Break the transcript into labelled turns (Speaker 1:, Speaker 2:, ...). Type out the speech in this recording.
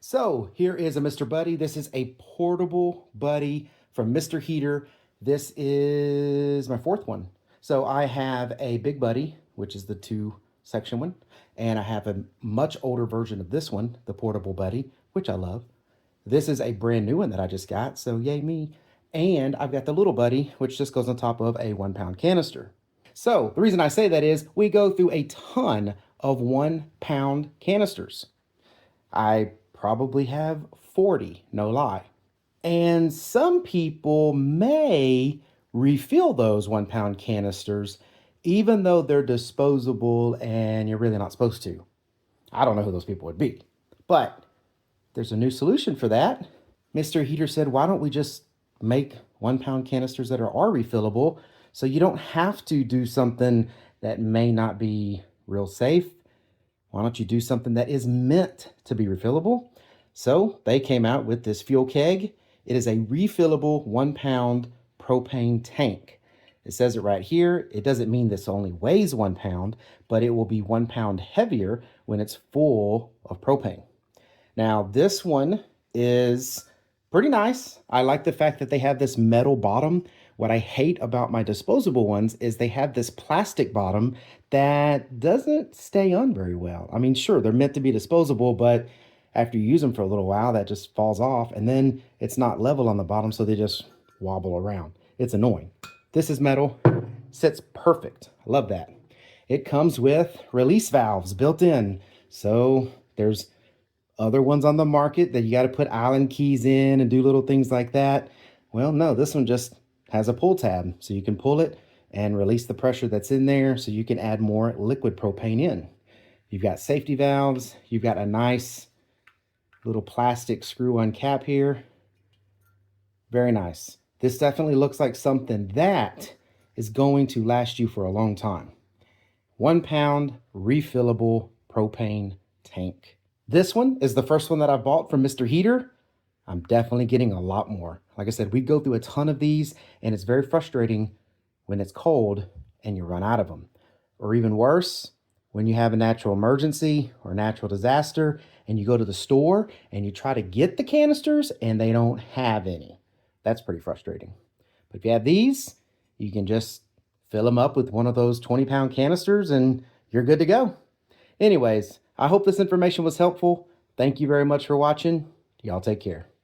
Speaker 1: So here is a Mr. Buddy. This is a portable buddy from Mr. Heater. This is my fourth one. So I have a big buddy, which is the 2-section one, and I have a much older version of this one, the portable buddy, which I love. This is a brand new one that I just got, so yay me. And I've got the little buddy, which just goes on top of a 1-pound canister. So the reason I say that is we go through a ton of 1-pound canisters. I probably have 40, no lie. And some people may refill those 1-pound canisters, even though they're disposable and you're really not supposed to. I don't know who those people would be, but there's a new solution for that. Mr. Heater said, why don't we just make 1-pound canisters that are refillable so you don't have to do something that may not be real safe? Why don't you do something that is meant to be refillable? So they came out with this fuel keg. It is a refillable 1-pound propane tank. It says it right here. It doesn't mean this only weighs 1 pound, but it will be 1 pound heavier when it's full of propane. Now this one is pretty nice. I like the fact that they have this metal bottom. What I hate about my disposable ones is they have this plastic bottom that doesn't stay on very well. I mean, sure, they're meant to be disposable, but after you use them for a little while, that just falls off, and then it's not level on the bottom, so they just wobble around. It's annoying. This is metal, sits perfect. I love that. It comes with release valves built in. So there's other ones on the market that you got to put Allen keys in and do little things like that. Well, no, this one just has a pull tab, so you can pull it and release the pressure that's in there so you can add more liquid propane in. You've got safety valves. You've got a nice little plastic screw-on cap here. Very nice. This definitely looks like something that is going to last you for a long time. 1-pound refillable propane tank. This one is the first one that I bought from Mr. Heater. I'm definitely getting a lot more. Like I said, we go through a ton of these, and it's very frustrating when it's cold and you run out of them. Or even worse, when you have a natural emergency or natural disaster and you go to the store and you try to get the canisters and they don't have any. That's pretty frustrating. But if you have these, you can just fill them up with one of those 20-pound canisters and you're good to go. Anyways, I hope this information was helpful. Thank you very much for watching. Y'all take care.